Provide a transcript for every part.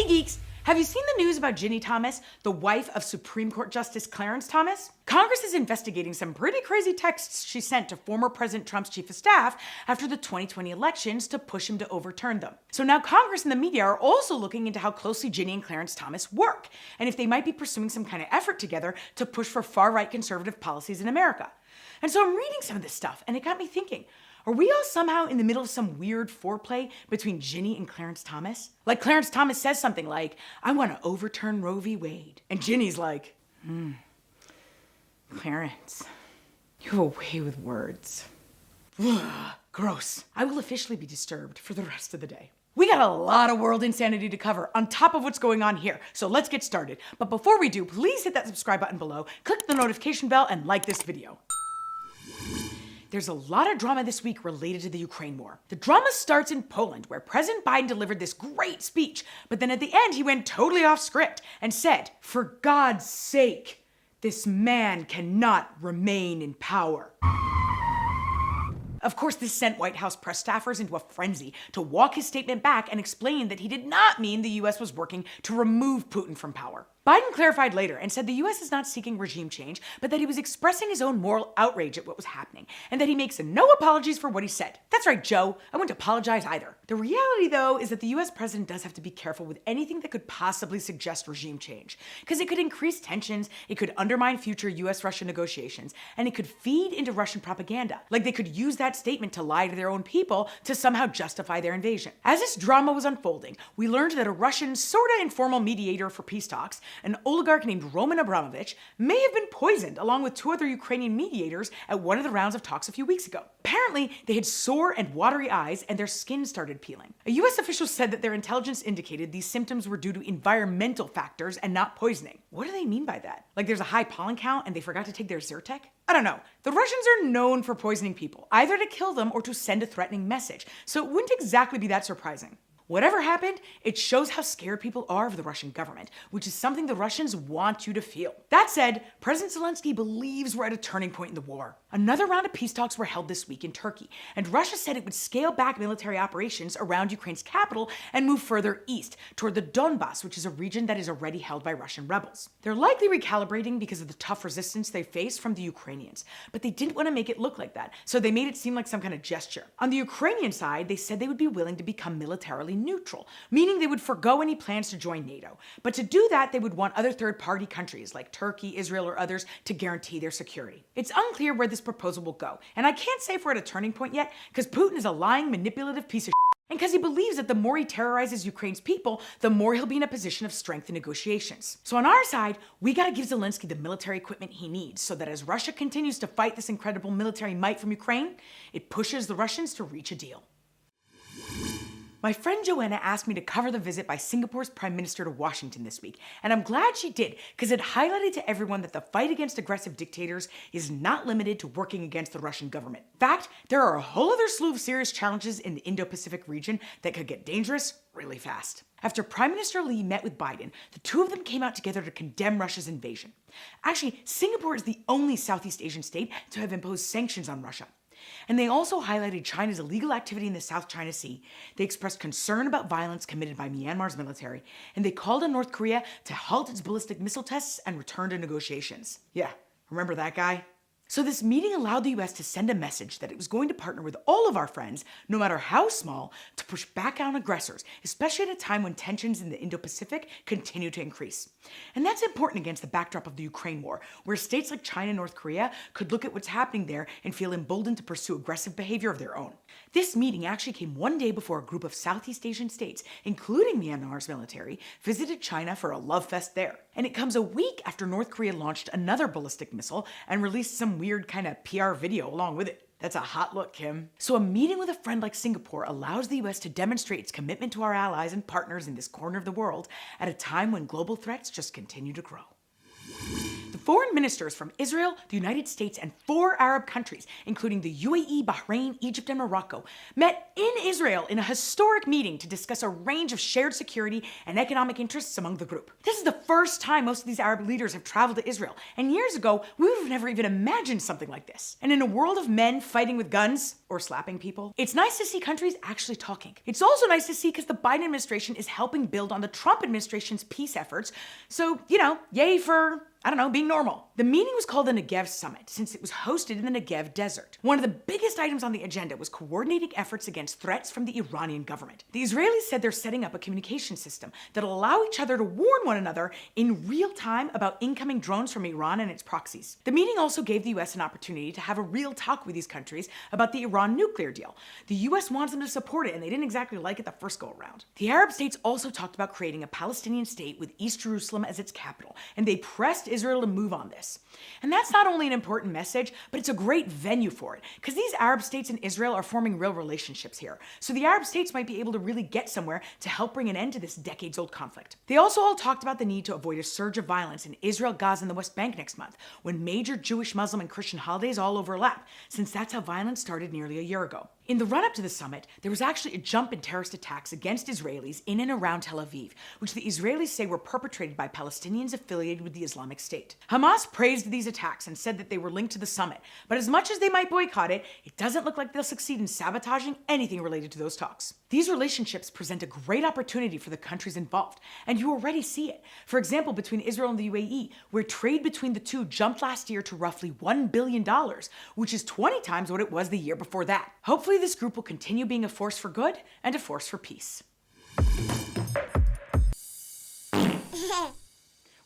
Hey geeks! Have you seen the news about Ginny Thomas, the wife of Supreme Court Justice Clarence Thomas? Congress is investigating some pretty crazy texts she sent to former President Trump's chief of staff after the 2020 elections to push him to overturn them. So now Congress and the media are also looking into how closely Ginny and Clarence Thomas work, and if they might be pursuing some kind of effort together to push for far-right conservative policies in America. And so I'm reading some of this stuff, and it got me thinking, are we all somehow in the middle of some weird foreplay between Ginny and Clarence Thomas? Like Clarence Thomas says something like, I want to overturn Roe v. Wade. And Ginny's like, Clarence, you have a way with words. Ugh, gross. I will officially be disturbed for the rest of the day. We got a lot of world insanity to cover on top of what's going on here, so let's get started. But before we do, please hit that subscribe button below, click the notification bell, and like this video. There's a lot of drama this week related to the Ukraine war. The drama starts in Poland, where President Biden delivered this great speech, but then at the end he went totally off script and said, for God's sake, this man cannot remain in power. Of course, this sent White House press staffers into a frenzy to walk his statement back and explain that he did not mean the US was working to remove Putin from power. Biden clarified later and said the US is not seeking regime change, but that he was expressing his own moral outrage at what was happening, and that he makes no apologies for what he said. That's right, Joe. I wouldn't apologize either. The reality, though, is that the US president does have to be careful with anything that could possibly suggest regime change, because it could increase tensions, it could undermine future US-Russia negotiations, and it could feed into Russian propaganda. Like they could use that statement to lie to their own people to somehow justify their invasion. As this drama was unfolding, we learned that a Russian, sorta informal mediator for peace talks, an oligarch named Roman Abramovich, may have been poisoned along with 2 other Ukrainian mediators at one of the rounds of talks a few weeks ago. Apparently, they had sore and watery eyes and their skin started peeling. A US official said that their intelligence indicated these symptoms were due to environmental factors and not poisoning. What do they mean by that? Like there's a high pollen count and they forgot to take their Zyrtec? I don't know. The Russians are known for poisoning people, either to kill them or to send a threatening message, so it wouldn't exactly be that surprising. Whatever happened, it shows how scared people are of the Russian government, which is something the Russians want you to feel. That said, President Zelensky believes we're at a turning point in the war. Another round of peace talks were held this week in Turkey, and Russia said it would scale back military operations around Ukraine's capital and move further east, toward the Donbas, which is a region that is already held by Russian rebels. They're likely recalibrating because of the tough resistance they face from the Ukrainians, but they didn't want to make it look like that, so they made it seem like some kind of gesture. On the Ukrainian side, they said they would be willing to become militarily neutral, meaning they would forgo any plans to join NATO. But to do that, they would want other third-party countries like Turkey, Israel, or others to guarantee their security. It's unclear where this proposal will go, and I can't say if we're at a turning point yet, because Putin is a lying, manipulative piece of shit, and because he believes that the more he terrorizes Ukraine's people, the more he'll be in a position of strength in negotiations. So on our side, we gotta give Zelensky the military equipment he needs so that as Russia continues to fight this incredible military might from Ukraine, it pushes the Russians to reach a deal. My friend Joanna asked me to cover the visit by Singapore's Prime Minister to Washington this week, and I'm glad she did, because it highlighted to everyone that the fight against aggressive dictators is not limited to working against the Russian government. In fact, there are a whole other slew of serious challenges in the indo-pacific region that could get dangerous really fast. After Prime Minister Lee met with Biden, the 2 of them came out together to condemn Russia's invasion. Actually, Singapore is the only Southeast Asian state to have imposed sanctions on Russia. And they also highlighted China's illegal activity in the South China Sea. They expressed concern about violence committed by Myanmar's military, and they called on North Korea to halt its ballistic missile tests and return to negotiations. Yeah, remember that guy? So this meeting allowed the US to send a message that it was going to partner with all of our friends, no matter how small, to push back on aggressors, especially at a time when tensions in the Indo-Pacific continue to increase. And that's important against the backdrop of the Ukraine war, where states like China and North Korea could look at what's happening there and feel emboldened to pursue aggressive behavior of their own. This meeting actually came one day before a group of Southeast Asian states, including Myanmar's military, visited China for a love fest there. And it comes a week after North Korea launched another ballistic missile and released some weird kind of PR video along with it. That's a hot look, Kim. So a meeting with a friend like Singapore allows the US to demonstrate its commitment to our allies and partners in this corner of the world at a time when global threats just continue to grow. The foreign ministers from Israel, the United States, and 4 Arab countries, including the UAE, Bahrain, Egypt, and Morocco, met in Israel in a historic meeting to discuss a range of shared security and economic interests among the group. This is the first time most of these Arab leaders have traveled to Israel, and years ago, we would have never even imagined something like this. And in a world of men fighting with guns, or slapping people. It's nice to see countries actually talking. It's also nice to see because the Biden administration is helping build on the Trump administration's peace efforts. So, yay for being normal. The meeting was called the Negev Summit since it was hosted in the Negev Desert. One of the biggest items on the agenda was coordinating efforts against threats from the Iranian government. The Israelis said they're setting up a communication system that'll allow each other to warn one another in real time about incoming drones from Iran and its proxies. The meeting also gave the US an opportunity to have a real talk with these countries about the Iran nuclear deal. The US wants them to support it, and they didn't exactly like it the first go around. The Arab states also talked about creating a Palestinian state with East Jerusalem as its capital, and they pressed Israel to move on this. And that's not only an important message, but it's a great venue for it, because these Arab states and Israel are forming real relationships here. So the Arab states might be able to really get somewhere to help bring an end to this decades-old conflict. They also all talked about the need to avoid a surge of violence in Israel, Gaza, and the West Bank next month, when major Jewish, Muslim, and Christian holidays all overlap, since that's how violence started nearly a year ago. In the run-up to the summit, there was actually a jump in terrorist attacks against Israelis in and around Tel Aviv, which the Israelis say were perpetrated by Palestinians affiliated with the Islamic State. Hamas praised these attacks and said that they were linked to the summit, but as much as they might boycott it, it doesn't look like they'll succeed in sabotaging anything related to those talks. These relationships present a great opportunity for the countries involved, and you already see it. For example, between Israel and the UAE, where trade between the two jumped last year to roughly $1 billion, which is 20 times what it was the year before that. Hopefully this group will continue being a force for good and a force for peace.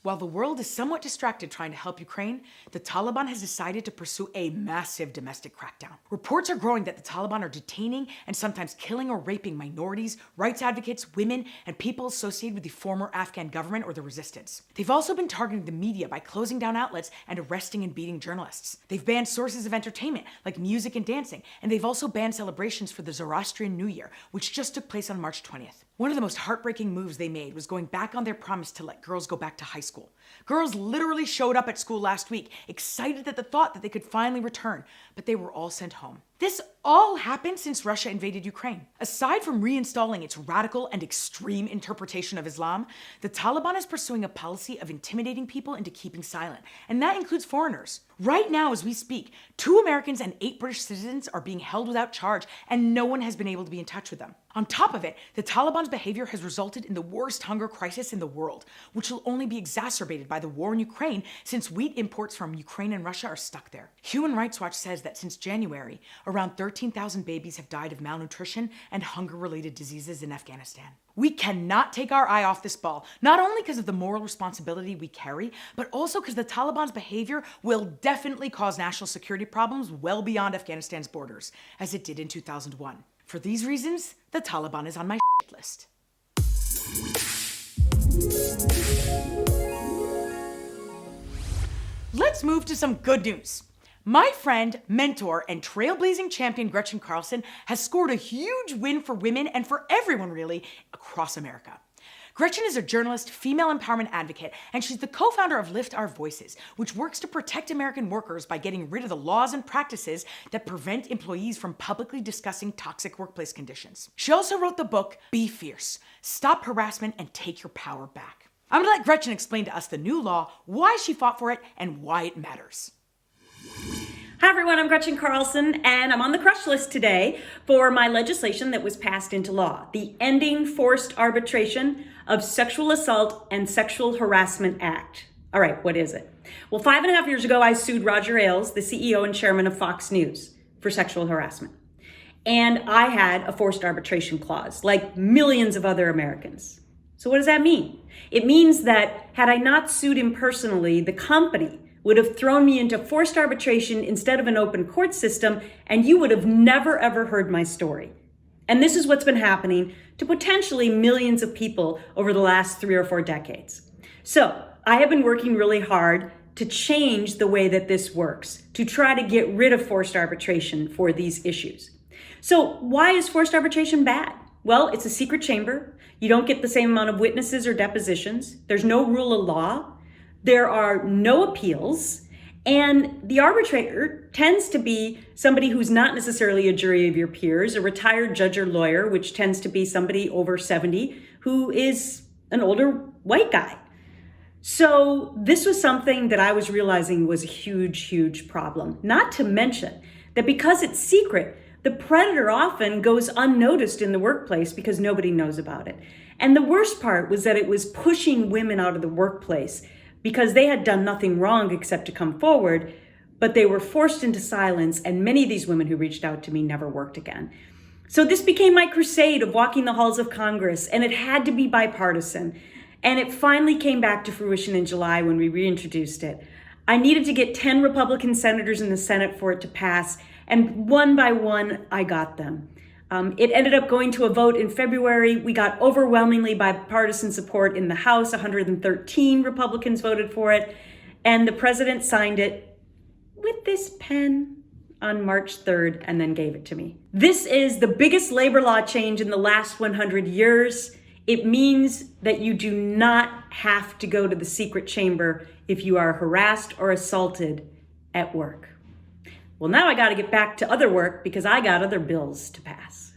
While the world is somewhat distracted trying to help Ukraine, the Taliban has decided to pursue a massive domestic crackdown. Reports are growing that the Taliban are detaining and sometimes killing or raping minorities, rights advocates, women, and people associated with the former Afghan government or the resistance. They've also been targeting the media by closing down outlets and arresting and beating journalists. They've banned sources of entertainment like music and dancing, and they've also banned celebrations for the Zoroastrian New Year, which just took place on March 20th. One of the most heartbreaking moves they made was going back on their promise to let girls go back to high school. Girls literally showed up at school last week, excited at the thought that they could finally return, but they were all sent home. This all happened since Russia invaded Ukraine. Aside from reinstalling its radical and extreme interpretation of Islam, the Taliban is pursuing a policy of intimidating people into keeping silent, and that includes foreigners. Right now, as we speak, 2 Americans and 8 British citizens are being held without charge, and no one has been able to be in touch with them. On top of it, the Taliban's behavior has resulted in the worst hunger crisis in the world, which will only be exacerbated by the war in Ukraine since wheat imports from Ukraine and Russia are stuck there. Human Rights Watch says that since January, around 13,000 babies have died of malnutrition and hunger-related diseases in Afghanistan. We cannot take our eye off this ball, not only because of the moral responsibility we carry, but also because the Taliban's behavior will definitely cause national security problems well beyond Afghanistan's borders, as it did in 2001. For these reasons, the Taliban is on my shit list. Let's move to some good news. My friend, mentor, and trailblazing champion Gretchen Carlson has scored a huge win for women and for everyone really across America. Gretchen is a journalist, female empowerment advocate, and she's the co-founder of Lift Our Voices, which works to protect American workers by getting rid of the laws and practices that prevent employees from publicly discussing toxic workplace conditions. She also wrote the book, Be Fierce, Stop Harassment and Take Your Power Back. I'm gonna let Gretchen explain to us the new law, why she fought for it, and why it matters. Hi everyone, I'm Gretchen Carlson, and I'm on the crush list today for my legislation that was passed into law, the Ending Forced Arbitration of Sexual Assault and Sexual Harassment Act. All right, what is it? Well, 5.5 years ago, I sued Roger Ailes, the CEO and chairman of Fox News, for sexual harassment. And I had a forced arbitration clause, like millions of other Americans. So what does that mean? It means that had I not sued him personally, the company would have thrown me into forced arbitration instead of an open court system, and you would have never ever heard my story. And this is what's been happening to potentially millions of people over the last 3 or 4 decades. So I have been working really hard to change the way that this works, to try to get rid of forced arbitration for these issues. So why is forced arbitration bad? Well, it's a secret chamber. You don't get the same amount of witnesses or depositions. There's no rule of law. There are no appeals, and the arbitrator tends to be somebody who's not necessarily a jury of your peers, a retired judge or lawyer, which tends to be somebody over 70 who is an older white guy. So this was something that I was realizing was a huge, huge problem. Not to mention that because it's secret, The predator often goes unnoticed in the workplace because nobody knows about it. And the worst part was that it was pushing women out of the workplace because they had done nothing wrong except to come forward, but they were forced into silence, and many of these women who reached out to me never worked again. So this became my crusade of walking the halls of Congress, and it had to be bipartisan. And it finally came back to fruition in July when we reintroduced it. I needed to get 10 Republican senators in the Senate for it to pass, and one by one, I got them. It ended up going to a vote in February. We got overwhelmingly bipartisan support in the House. 113 Republicans voted for it, and the president signed it with this pen on March 3rd and then gave it to me. This is the biggest labor law change in the last 100 years. It means that you do not have to go to the secret chamber if you are harassed or assaulted at work. Well, now I got to get back to other work because I got other bills to pass.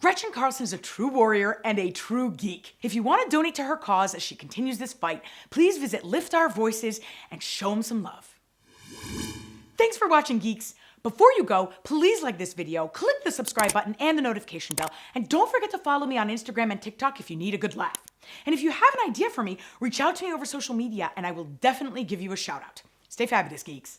Gretchen Carlson is a true warrior and a true geek. If you want to donate to her cause as she continues this fight, please visit Lift Our Voices and show them some love. Thanks for watching, Geeks. Before you go, please like this video, click the subscribe button and the notification bell, and don't forget to follow me on Instagram and TikTok if you need a good laugh. And if you have an idea for me, reach out to me over social media and I will definitely give you a shout out. Stay fabulous, Geeks.